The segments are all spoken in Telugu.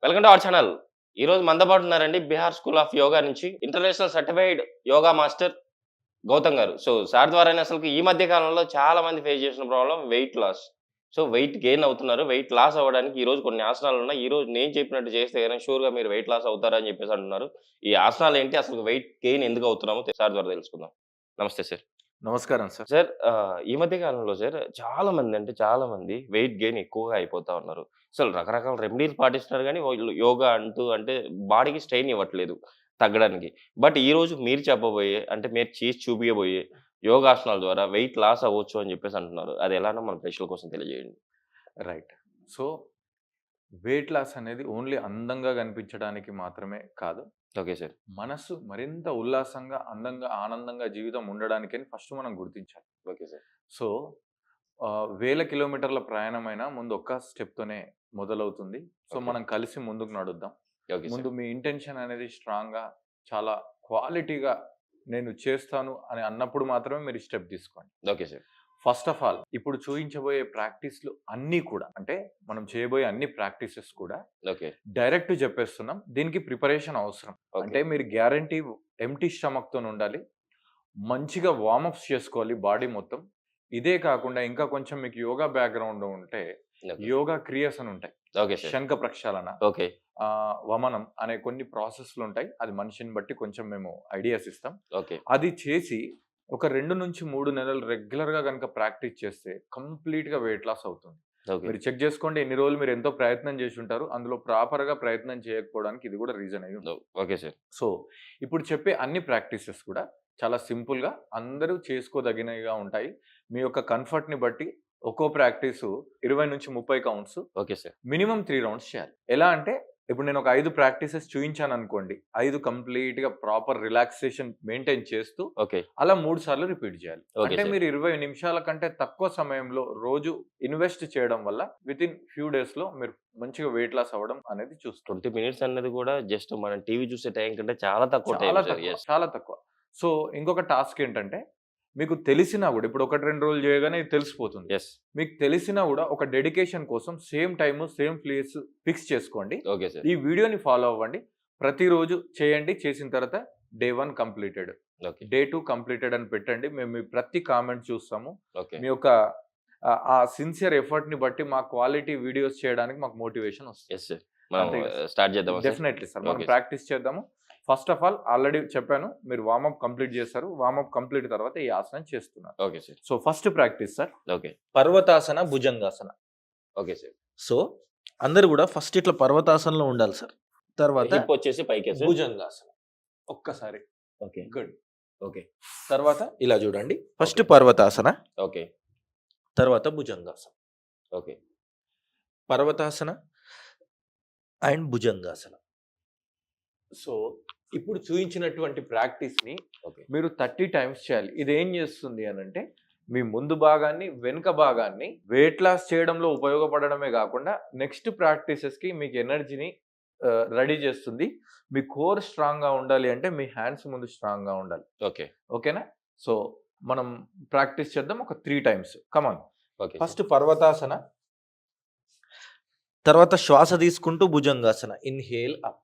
Welcome to our channel. ఈరోజు మనతో పాటు ఉన్నారండి బీహార్ స్కూల్ ఆఫ్ యోగా నుంచి international certified yoga master Gautam garu. So, sir ద్వారానే అసలుకి ఈ మధ్య కాలంలో చాలా మంది ఫేస్ చేసిన problem weight loss. So, weight gain అవుతున్నారు. వెయిట్ లాస్ అవ్వడానికి ఈరోజు కొన్ని ఆసనాలున్నాయి. ఈరోజు నేను చెప్పినట్టు చేస్తే గనక షూర్‌గా మీరు వెయిట్ లాస్ అవుతారని చెప్పేసి అంటున్నారు. ఈ ఆసనాలేంటి? అసలు వెయిట్ గెయిన్ ఎందుకు అవుతున్నామో సార్ ద్వారా తెలుసుకుందాం. నమస్తే సార్. నమస్కారం సార్. సార్ ఈ మధ్య కాలంలో సార్ చాలా మంది వెయిట్ గెయిన్ ఎక్కువగా అయిపోతా ఉన్నారు. అసలు రకరకాల రెమెడీలు పాటిస్తున్నారు గానీ, వాళ్ళు యోగా అంటూ అంటే బాడీకి స్ట్రెయిన్ ఇవ్వట్లేదు తగ్గడానికి. బట్ ఈరోజు మీరు చెప్పబోయే అంటే మీరు చేసి చూపియబోయే యోగాసనాల ద్వారా వెయిట్ లాస్ అవ్వచ్చు అని చెప్పేసి అంటున్నారు. అది ఎలానో మన ప్రేక్షకుల కోసం తెలియజేయండి. రైట్. సో, వెయిట్ లాస్ అనేది ఓన్లీ అందంగా కనిపించడానికి మాత్రమే కాదు. Okay sir. మనస్సు మరింత ఉల్లాసంగా, అందంగా, ఆనందంగా జీవితం ఉండడానికని ఫస్ట్ మనం గుర్తించాలి. Okay sir. సో, వేల కిలోమీటర్ల ప్రయాణమైనా ముందు ఒక్క స్టెప్‌తోనే మొదలవుతుంది. So, okay. మనం కలిసి ముందుకు నడుద్దాం. ఓకే ముందు సార్. మీ ఇంటెన్షన్ అనేది స్ట్రాంగ్‌గా, చాలా క్వాలిటీగా నేను చేస్తాను అని అన్నప్పుడు మాత్రమే మీరు ఈ స్టెప్ తీసుకోండి. Okay sir. First of all ఇప్పుడు చూయించబోయే ప్రాక్టీస్‌లు అన్నీ కూడా అంటే మనం చేయబోయే అన్ని ప్రాక్టీసెస్ కూడా ఓకే. డైరెక్ట్ చెప్పేస్తున్నాం. దీనికి ప్రిపరేషన్ అవసరం. ఓకే. అంటే మీరు గ్యారంటీ ఎంప్టీ స్టమక్‌తోని ఉండాలి. మంచిగా వార్మప్స్ చేసుకోవాలి బాడీ మొత్తం. ఇదే కాకుండా ఇంకా కొంచెం మీకు యోగా బ్యాక్‌గ్రౌండ్ ఉంటే ఓకే. యోగా క్రియాస్ అని ఉంటాయి. Okay sir. శంఖ ప్రక్షాళన, ఓకే. వమనం అనే కొన్ని ప్రాసెస్‌లు ఉంటాయి. అది మనిషిని బట్టి కొంచెం మేము ఐడియాస్ ఇస్తాం. ఓకే. అది చేసి ఒక 2-3 నెలలు రెగ్యులర్‌గా గనుక ప్రాక్టీస్ చేస్తే కంప్లీట్‌గా వెయిట్ లాస్ అవుతుంది. ఓకే. మీరు చెక్ చేసుకోండి ఎన్ని రోజులు మీరు ఎంతో ప్రయత్నం చేసి ఉంటారు. అందులో ప్రాపర్‌గా ప్రయత్నం చేయకపోవడానికి ఇది కూడా రీజన్ అయ్యి ఉంటుంది. Okay sir. సో, ఇప్పుడు చెప్పే అన్ని ప్రాక్టీసెస్ కూడా చాలా సింపుల్‌గా అందరూ చేసుకోదగినవిగా ఉంటాయి. మీ యొక్క కంఫర్ట్‌ని బట్టి ఒక్కో practice 20-30 counts okay sir. Minimum 3 rounds చేయాలి. ఎలా అంటే ఇప్పుడు నేను ఒక 5 ప్రాక్టీసెస్ చూయించాననుకోండి. 5 కంప్లీట్‌గా ప్రాపర్ రిలాక్సేషన్ మెయింటైన్ చేస్తూ ఓకే. అలా 3 సార్లు రిపీట్ చేయాలి. ఓకే అంటే సార్. మీరు 20 నిమిషాల కంటే తక్కువ సమయంలో రోజు ఇన్వెస్ట్ చేయడం వల్ల వితిన్ ఫ్యూ డేస్‌లో మీరు మంచిగా వెయిట్ లాస్ అవ్వడం అనేది చూస్తారు. 20 మినిట్స్ అన్నది కూడా జస్ట్ మనం టీవీ చూసే టైం కంటే చాలా తక్కువ టైం చాలా సార్. తక్కువ. యెస్. చాలా తక్కువ. సో, ఇంకొక టాస్క్ ఏంటంటే మీకు తెలిసినా గూడా ఇప్పుడు 1, 2 రోజులు చేయగానే ఇది తెలిసిపోతుంది. యెస్. మీకు తెలిసినా గూడా ఒక డెడికేషన్ కోసం same time, same place fix చేసుకోండి. Okay sir. ఈ వీడియోని ఫాలో అవ్వండి. ప్రతిరోజు చేయండి. చేసిన తర్వాత day 1 completed. Okay. Day 2 completed అని పెట్టండి. మేము మీ ప్రతి కామెంట్ చూస్తాము. ఓకే. మీ యొక్క ఆ సిన్సియర్ ఎఫర్ట్‌ని బట్టి మా క్వాలిటీ వీడియోస్ చేయడానికి మాకు మోటివేషన్ వస్తుంది. Yes sir. మనం అంతే కదా! స్టార్ట్ చేద్దామా సార్? Definitely sir. మనం ఓకే సార్. ప్రాక్టీస్ చేద్దాము. ఫస్ట్ ఆఫ్ ఆల్ ఆల్రెడీ చెప్పాను. మీరు వార్మప్ కంప్లీట్ చేశారు. వార్మప్ కంప్లీట్ తర్వాత ఈ ఆసనం చేస్తున్నారు. Okay sir. So, first practice sir okay. Parvatasana, bhujangasana. Okay sir. So, అందరూ గూడా ఫస్ట్ ఇట్లా పర్వతాసనంలో ఉండాలి సార్. తర్వాత హిప్ వచ్చేసి పైకే సార్. భుజంగాసన. ఒక్కసారి. ఓకే. గుడ్. ఓకే. తర్వాత ఇలా చూడండి. First okay. పర్వతాసన, ఓకే. తర్వాత bhujangasana. Okay. Parvatasana and bhujangasana. So, ఇప్పుడు చూయించినటువంటి ప్రాక్టీస్‌ని ఓకే. మీరు 30 టైమ్స్ చేయాలి. ఇదేం చేస్తుంది అనంటే మీ ముందు భాగాన్ని, వెనుక భాగాన్ని వెయిట్ లాస్ చేయడంలో ఉపయోగపడడమే కాకుండా నెక్స్ట్ ప్రాక్టీసెస్‌కి మీకు ఎనర్జీని రెడీ చేస్తుంది. మీ కోర్ స్ట్రాంగ్‌గా ఉండాలి అంటే మీ హ్యాండ్స్ ముందు స్ట్రాంగ్‌గా ఉండాలి. ఓకే. ఓకేనా? సో, మనం ప్రాక్టీస్ చేద్దాం ఒక 3 times. Come on. Okay. First parvatasana. తర్వాత శ్వాస తీసుకుంటూ bhujangasana. Inhale up.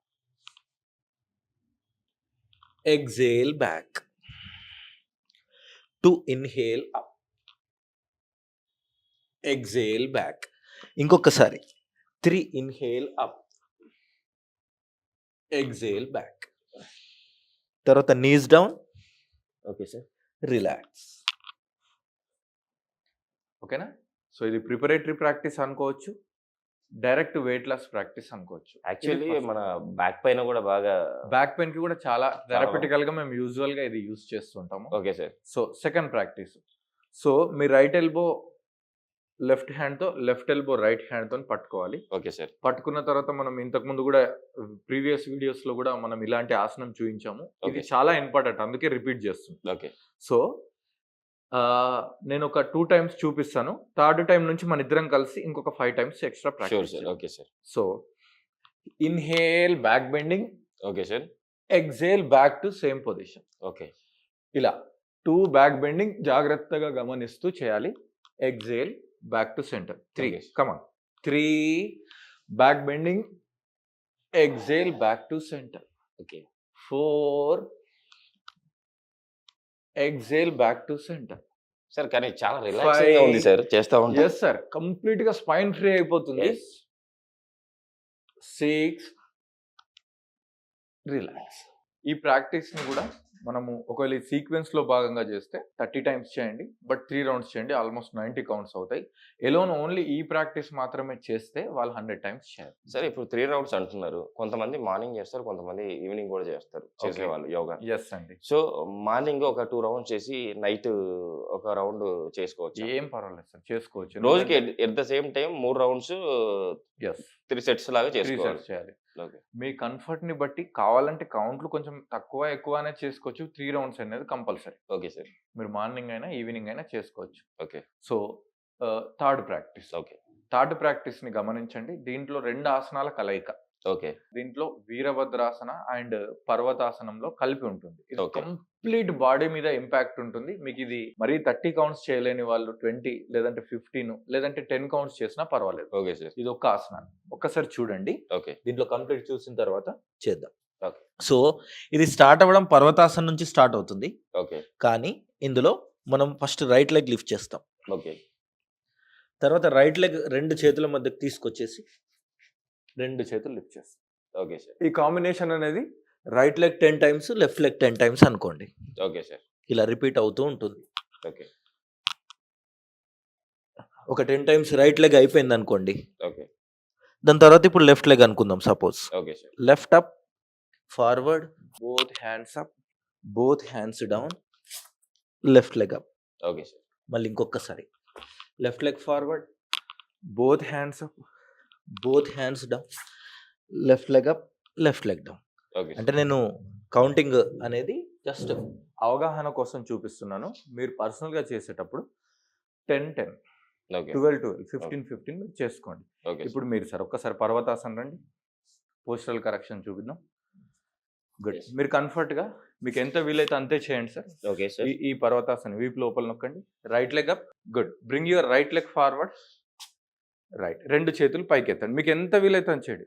Exhale back. 2 inhale up. Exhale back. ఇంకొకసారి 3 ఇన్‌హేల్ అప్. Exhale back. తర్వాత knees down. Okay sir. Relax. ఓకేనా? సో, ఇది ప్రిపరేటరీ ప్రాక్టీస్ అనుకోవచ్చు. డైరెక్ట్ వెయిట్ లాస్ ప్రాక్టీస్ అనుకోవచ్చు. యాక్చువల్లీ మన బ్యాక్ పైన కూడా బాగా బ్యాక్ పెయిన్‌కి కూడా చాలా థెరపిటికల్‌గా మేము యూజువల్‌గా ఇది యూజ్ చేస్తుంటాము. Okay sir. So, second practice. So, మీ రైట్ ఎల్బో లెఫ్ట్ హ్యాండ్‌తో, లెఫ్ట్ ఎల్బో రైట్ హ్యాండ్‌తోని పట్టుకోవాలి. Okay sir. పట్టుకున్న తర్వాత మనం ఇంతకుముందు కూడా ప్రీవియస్ వీడియోస్‌లో కూడా మనం ఇలాంటి ఆసనం చూయించాము. ఇది ఓకే. చాలా ఇంపార్టెంట్ అందుకే రిపీట్ చేస్తున్నాం. ఓకే. సో, నేను ఒక 2 టైమ్స్ చూపిస్తాను. థర్డ్ టైమ్ నుంచి మన ఇద్దరం కలిసి ఇంకొక 5 times extra sure practice sir. చేద్దాం. Okay sir. So, inhale back bending, okay sir. Exhale back to same position. Okay. ఇలా 2 బ్యాక్ బెండింగ్ జాగ్రత్తగా గమనిస్తూ చేయాలి. Exhale back to centre. 3 okay. Come on. 3 back bending, exhale back to centre. Okay. 4 exhale back to centre. Sir కానీ చాలా రిలాక్సింగ్‌గా ఉంది సార్ చేస్తా ఉంటే. Yes sir. కంప్లీట్‌గా స్పైన్ ఫ్రీ అయిపోతుంది. యెస్. 6 రిలాక్స్. ఈ ప్రాక్టీస్‌ని కూడా మనము ఒకవేళ ఈ సీక్వెన్స్‌లో భాగంగా చేస్తే 30 టైమ్స్ చేయండి. బట్ 3 రౌండ్స్ చేయండి. ఆల్మోస్ట్ 90 కౌంట్స్ అవుతాయి. ఎలోన్ ఓన్లీ ఈ ప్రాక్టీస్ మాత్రమే చేస్తే వాళ్ళు 100 టైమ్స్ చేయాలి. సరే ఇప్పుడు 3 రౌండ్స్ అంటున్నారు. కొంతమంది మార్నింగ్ చేస్తారు. కొంతమంది ఈవినింగ్ కూడా చేస్తారు. చేసేవాళ్ళు యోగా. యెస్ అండి. సో మార్నింగ్ ఒక 2 రౌండ్స్ చేసి నైట్ ఒక రౌండ్ చేసుకోవచ్చా? ఏం పర్వాలేదు సార్, చేసుకోవచ్చు. రోజుకి at the same time 3 rounds yes 3 sets లాగా 3 చేసుకోవాలి. సెట్స్ చేయాలి. ఓకే. మీ కంఫర్ట్‌ని బట్టి కావాలంటే కౌంట్లు కొంచెం తక్కువ ఎక్కువ అనేది చేసుకోవచ్చు. 3 రౌండ్స్ అనేది కంపల్సరీ. Okay sir. మీరు మార్నింగ్ అయినా ఈవినింగ్ అయినా చేసుకోవచ్చు. Okay. So third practice. Okay. Third ప్రాక్టీస్‌ని గమనించండి. దీంట్లో 2 ఆసనాల కలయిక. ఓకే. దీంట్లో వీరభద్రాసన అండ్ పర్వతాసనంలో కలిపి ఉంటుంది. ఇది Okay. కంప్లీట్ బాడీ మీద ఇంపాక్ట్ ఉంటుంది. మీకు ఇది మరీ 30 కౌంట్స్ చేయలేని వాళ్ళు 20 లేదంటే 15 లేదంటే 10 కౌంట్స్ చేసినా పర్వాలేదు. Okay sir. ఇది ఒక్క ఆసనం. ఒక్కసారి చూడండి. ఓకే. దీంట్లో కంప్లీట్ చూసిన తర్వాత చేద్దాం. ఓకే. సో ఇది స్టార్ట్ అవ్వడం పర్వతాసనం నుంచి స్టార్ట్ అవుతుంది. ఓకే. కానీ ఇందులో మనం ఫస్ట్ రైట్ లెగ్ లిఫ్ట్ చేస్తాం. ఓకే. తర్వాత రైట్ లెగ్ 2 చేతుల మధ్యకి తీసుకొచ్చేసి 2 చేతులు లిఫ్ట్ చేస్తాం. Okay sir. ఈ కాంబినేషన్ అనేది right leg 10 times, left leg 10 times అనుకోండి. Okay sir. ఇలా రిపీట్ అవుతూ ఉంటుంది. ఓకే. ఒక 10 టైమ్స్ రైట్ లెగ్ అయిపోయింది అనుకోండి. ఓకే. దాని తర్వాత ఇప్పుడు లెఫ్ట్ లెగ్ అనుకుందాం. Suppose okay sir. Left up, forward, both hands up, both hands down, left leg up. Okay sir. మళ్ళీ ఇంకొకసారి left leg forward, both hands up, both hands down, left leg up, left leg down. Okay. అంటే నేను కౌంటింగ్ అనేది జస్ట్ అవగాహన కోసం చూపిస్తున్నాను. మీరు పర్సనల్‌గా చేసేటప్పుడు 10, 10, ఓకే. 12, 12, 15, 15 మీరు చేసుకోండి. ఓకే. ఇప్పుడు మీరు సార్ ఒక్కసారి పర్వతాసనం రండి. పోస్టరల్ కరెక్షన్ చూపిద్దాం. గుడ్. Yes. మీరు కంఫర్ట్‌గా మీకు ఎంత వీలైతే అంతే చేయండి సార్. Okay sir. ఈ పర్వతాసనం వీపు లోపల నొక్కండి. Right leg up. Good. Bring your right leg forward. Right. 2 చేతులు పైకెత్తండి. మీకు ఎంత వీలైతే అంత చేయండి.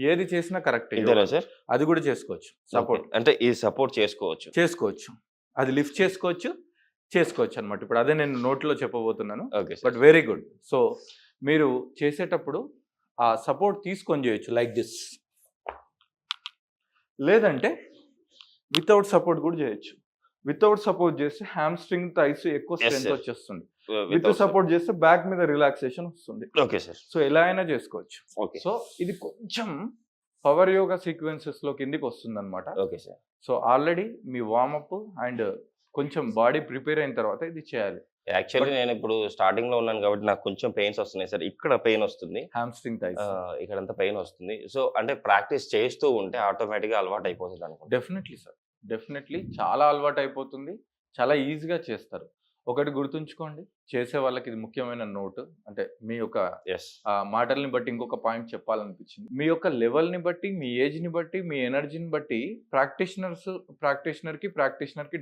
ఏది చేసినా కరెక్టే. ఇదేనా సార్? అది కూడా చేసుకోవచ్చు. Support okay. అంటే ఇది సపోర్ట్ చేసుకోవచ్చు. చేసుకోవచ్చు. అది లిఫ్ట్ చేసుకోవచ్చు అన్నమాట. ఇప్పుడు అదే నేను నోట్లో చెప్పబోతున్నాను. Okay sir. But very good. So మీరు చేసేటప్పుడు ఆ సపోర్ట్ తీసుకొని చేయొచ్చు లైక్ దిస్. లేదంటే వితౌట్ సపోర్ట్ కూడా చేయొచ్చు. వితౌట్ సపోర్ట్ చేస్తే హ్యామ్స్ట్రింగ్ థైస్ ఎక్కువ Yes, స్ట్రెంత్ sir. వచ్చేస్తుంది. విత్ వితౌట్ సపోర్ట్ చేస్తే బ్యాక్ మీద రిలాక్సేషన్ వస్తుంది. Okay sir. సో ఎలా అయినా చేసుకోవచ్చు. ఓకే. సో ఇది కొంచెం పవర్ యోగా సీక్వెన్సెస్ లో కిందికి వస్తుంది అనమాట. Okay sir. సో ఆల్రెడీ మీ వార్మప్ అండ్ కొంచెం బాడీ ప్రిపేర్ అయిన తర్వాత ఇది చేయాలి. యాక్చువల్లీ నేను ఇప్పుడు స్టార్టింగ్ లో ఉన్నాను కాబట్టి నాకు కొంచెం పెయిన్స్ వస్తున్నాయి సార్. ఇక్కడ పెయిన్ వస్తుంది. హ్యామ్స్ట్రింగ్ థైస్ ఇక్కడంతా పెయిన్ వస్తుంది. సో అంటే ప్రాక్టీస్ చేస్తూ ఉంటే ఆటోమేటిక్ గా అలవాటు అయిపోతుంది అనుకుంటా. Definitely sir. డెఫినెట్లీ చాలా అలవాటు అయిపోతుంది. చాలా ఈజీగా చేస్తారు. ఒకటి గుర్తుంచుకోండి, చేసే వాళ్ళకి ఇది ముఖ్యమైన నోట్. అంటే మీ యొక్క ఎస్. మాటల్ని బట్టి ఇంకొక పాయింట్ చెప్పాలనిపించింది. మీ యొక్క లెవెల్ని బట్టి, మీ ఏజ్ని బట్టి, మీ ఎనర్జీని బట్టి ప్రాక్టీషనర్కి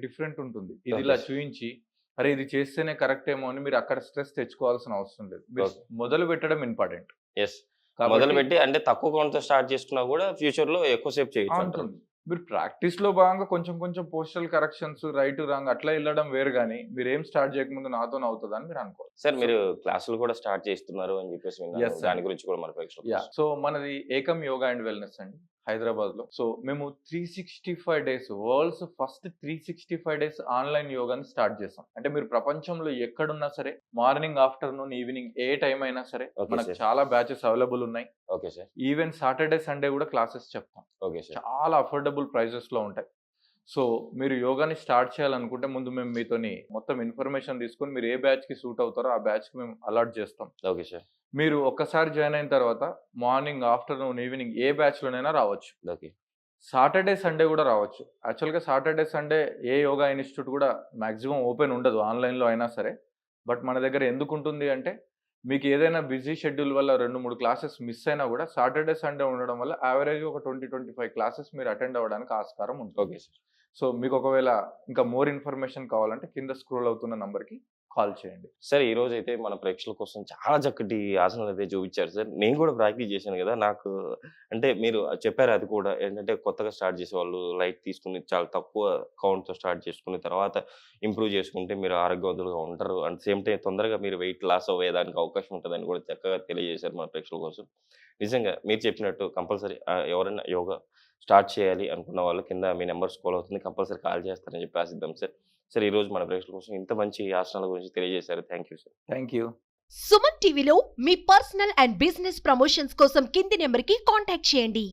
డిఫరెంట్ ఉంటుంది. ఇది ఇలా Okay. చూయించి అరే ఇది చేస్తేనే కరెక్ట్ ఏమో అని మీరు అక్కడ స్ట్రెస్ తెచ్చుకోవాల్సిన అవసరం లేదు. మీరు Okay. మొదలు పెట్టడం ఇంపార్టెంట్. ఎస్. మొదలు పెట్టి అంటే తక్కువ కౌంట్ తో స్టార్ట్ చేసుకున్నా కూడా ఫ్యూచర్ లో ఎక్కువసేపు చేయొచ్చు అంటారు. ఉంటుంది. మీరు ప్రాక్టీస్ లో భాగంగా కొంచెం కొంచెం పోస్టల్ కరెక్షన్స్ రైట్ రాంగ్ అట్లా వెళ్ళడం వేరు, కానీ మీరు ఏం స్టార్ట్ చేయకముందు నాతో అవుతుంది అని మీరు అనుకోవాలి. సార్ మీరు క్లాసులు కూడా స్టార్ట్ చేస్తున్నారు అని చెప్పేసి విన్నాను. Yes, sir. దాని గురించి కూడా మన ప్రేక్షకులకు సో మనది ఏకం యోగా అండ్ వెల్నెస్ అండి, హైదరాబాద్ లో. సో మేము 365 days world's first 365 days online యోగాని స్టార్ట్ చేసాం. అంటే మీరు ప్రపంచంలో ఎక్కడున్నా సరే మార్నింగ్, ఆఫ్టర్నూన్, ఈవినింగ్ ఏ టైం అయినా సరే Okay, మనకు sir. చాలా బ్యాచెస్ అవైలబుల్ ఉన్నాయి. Okay sir. Even Saturday, Sunday కూడా క్లాసెస్ చెప్తాం. Okay sir. చాలా అఫోర్డబుల్ ప్రైజెస్ లో ఉంటాయి. సో మీరు యోగాని స్టార్ట్ చేయాలనుకుంటే ముందు మేము మీతోని మొత్తం ఇన్ఫర్మేషన్ తీసుకొని మీరు ఏ బ్యాచ్ కి సూట్ అవుతారో ఆ బ్యాచ్ కి మేము అలాట్ చేస్తాం. Okay sir. మీరు ఒక్కసారి జాయిన్ అయిన తర్వాత మార్నింగ్, ఆఫ్టర్నూన్, ఈవినింగ్ ఏ బ్యాచ్ లోనైనా రావచ్చు. ఓకే. సాటర్డే, సండే కూడా రావచ్చు. యాక్చువల్గా సాటర్డే, సండే ఏ యోగా ఇన్స్టిట్యూట్ కూడా మాక్సిమం ఓపెన్ ఉండదు ఆన్లైన్లో అయినా సరే. బట్ మన దగ్గర ఎందుకు ఉంటుంది అంటే మీకు ఏదైనా బిజీ షెడ్యూల్ వల్ల 2-3 క్లాసెస్ మిస్ అయినా కూడా సాటర్డే, సండే ఉండడం వల్ల యావరేజ్ ఒక 20-25 క్లాసెస్ మీరు అటెండ్ అవ్వడానికి ఆస్కారం ఉంటుంది. Okay sir. సో మీకు ఒకవేళ ఇంకా మోర్ ఇన్ఫర్మేషన్ కావాలంటే కింద స్క్రోల్ అవుతున్న నంబర్కి కాల్ చేయండి. సార్ ఈ రోజు అయితే మన ప్రేక్షకుల కోసం చాలా చక్కటి ఆసనాలు అయితే చూపించారు సార్. నేను కూడా ప్రాక్టీస్ చేశాను కదా! నాకు అంటే మీరు చెప్పారు అది కూడా ఏంటంటే కొత్తగా స్టార్ట్ చేసేవాళ్ళు లైట్ తీసుకొని చాలా తక్కువ కౌంట్‌తో స్టార్ట్ చేసుకొని తర్వాత ఇంప్రూవ్ చేసుకుంటే మీరు ఆరోగ్యవంతులుగా ఉంటారు. అట్ సేమ్ టైమ్ తొందరగా మీరు వెయిట్ లాస్ అవ్వేదానికి అవకాశం ఉంటదని కూడా చక్కగా తెలియజేశారు మన ప్రేక్షకుల కోసం. నిజంగా మీరు చెప్పినట్టు కంపల్సరీ ఎవరైనా యోగా స్టార్ట్ చేయాలి అనుకున్న వాళ్ళు కింద మీ నంబర్ స్క్రోల్ అవుతుంది. కంపల్సరీ కాల్ చేస్తారని చెప్పి ఆశిద్దాం సార్. సార్ ఈరోజు మన ప్రేక్షకుల కోసం ఇంత మంచి ఆసనాల గురించి తెలియజేశారు. Thank you sir. Thank you. Suman టీవీలో మీ పర్సనల్ అండ్ బిజినెస్ ప్రమోషన్స్ కోసం కింది నెంబర్కి కాంటాక్ట్ చేయండి.